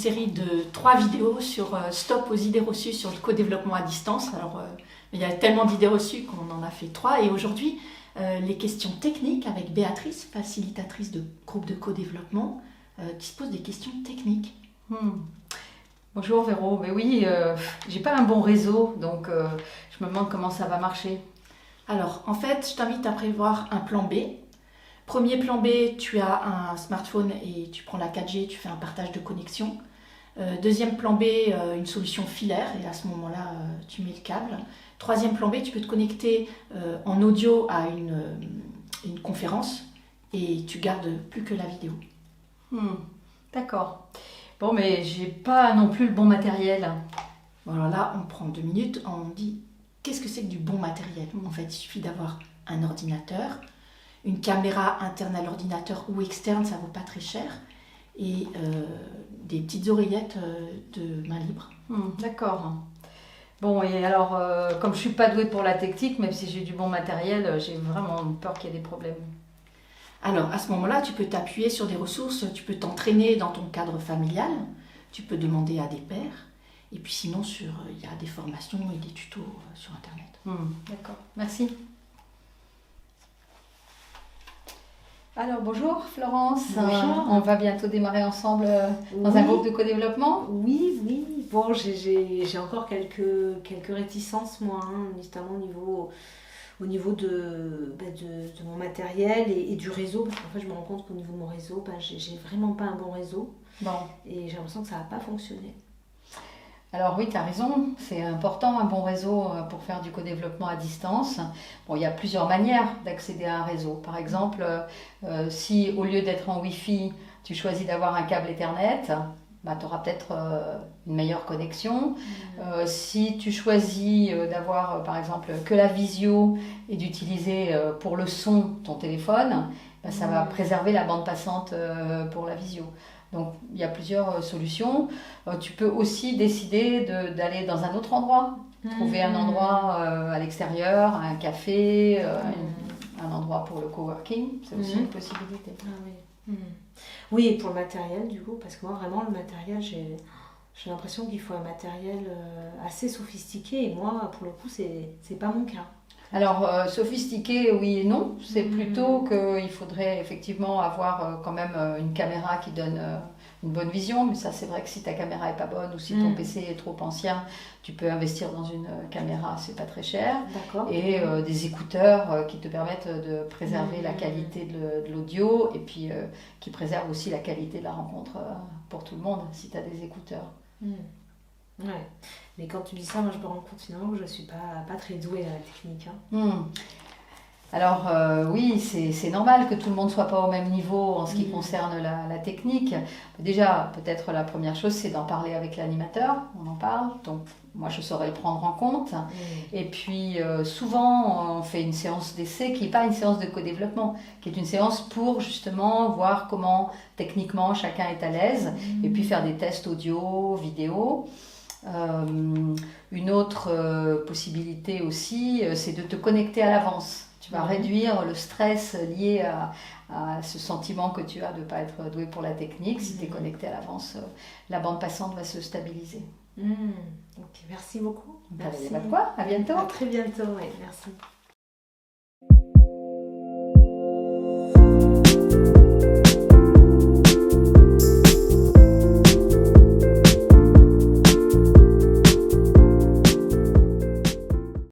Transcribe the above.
série de 3 vidéos sur Stop aux idées reçues sur le co-développement à distance. Alors, il y a tellement d'idées reçues qu'on en a fait 3. Et aujourd'hui, les questions techniques avec Béatrice, facilitatrice de groupe de co-développement, qui se pose des questions techniques. Bonjour Véro, mais oui, j'ai pas un bon réseau, donc je me demande comment ça va marcher. Alors, en fait, je t'invite à prévoir un plan B. Premier plan B, tu as un smartphone et tu prends la 4G, tu fais un partage de connexion. Deuxième plan B, une solution filaire, et à ce moment-là, tu mets le câble. Troisième plan B, tu peux te connecter en audio à une conférence et tu gardes plus que la vidéo. D'accord. Bon, mais j'ai pas non plus le bon matériel. Bon, alors là, on prend 2 minutes, on dit qu'est-ce que c'est que du bon matériel? En fait, il suffit d'avoir un ordinateur, une caméra interne à l'ordinateur ou externe, ça vaut pas très cher, et des petites oreillettes de main libre. D'accord. Bon, et alors, comme je suis pas douée pour la technique, même si j'ai du bon matériel, j'ai vraiment peur qu'il y ait des problèmes. Alors, à ce moment-là, tu peux t'appuyer sur des ressources, tu peux t'entraîner dans ton cadre familial, tu peux demander à des pairs, et puis sinon, il y a des formations et des tutos sur Internet. D'accord, merci. Alors, bonjour Florence. Bonjour. On va bientôt démarrer ensemble dans un groupe de co-développement. Oui. Bon, j'ai encore quelques réticences, moi, notamment au niveau de mon matériel et du réseau. Parce qu'en fait, je me rends compte qu'au niveau de mon réseau, j'ai vraiment pas un bon réseau. Bon. Et j'ai l'impression que ça va pas fonctionner. Alors oui, tu as raison, c'est important un bon réseau pour faire du co-développement à distance. Bon, il y a plusieurs manières d'accéder à un réseau. Par exemple, si au lieu d'être en Wi-Fi, tu choisis d'avoir un câble Ethernet, tu auras peut-être une meilleure connexion. Si tu choisis d'avoir par exemple que la visio et d'utiliser pour le son ton téléphone, ça va préserver la bande passante pour la visio. Donc il y a plusieurs solutions. Tu peux aussi décider d'aller dans un autre endroit, trouver un endroit à l'extérieur, un café, un endroit pour le coworking, c'est aussi une possibilité. Oui, et pour le matériel du coup, parce que moi vraiment le matériel, j'ai l'impression qu'il faut un matériel assez sophistiqué et moi pour le coup c'est pas mon cas. Alors, sophistiqué, oui et non. C'est plutôt qu'il faudrait effectivement avoir quand même une caméra qui donne une bonne vision. Mais ça, c'est vrai que si ta caméra est pas bonne ou si ton PC est trop ancien, tu peux investir dans une caméra, c'est pas très cher. D'accord. Et des écouteurs qui te permettent de préserver la qualité de l'audio et puis qui préservent aussi la qualité de la rencontre pour tout le monde si tu as des écouteurs. Ouais, mais quand tu dis ça, moi je me rends compte finalement que je ne suis pas très douée à la technique. Alors oui, c'est normal que tout le monde ne soit pas au même niveau en ce qui concerne la technique. Déjà, peut-être la première chose, c'est d'en parler avec l'animateur, on en parle, donc moi je saurais le prendre en compte. Et puis souvent, on fait une séance d'essai qui n'est pas une séance de co-développement, qui est une séance pour justement voir comment techniquement chacun est à l'aise, et puis faire des tests audio, vidéo. Une autre possibilité aussi, c'est de te connecter à l'avance. Tu vas réduire le stress lié à ce sentiment que tu as de ne pas être doué pour la technique. Si tu es connecté à l'avance, la bande passante va se stabiliser. Ok, merci beaucoup. Merci. Pas de quoi, à bientôt. À très bientôt, oui, merci.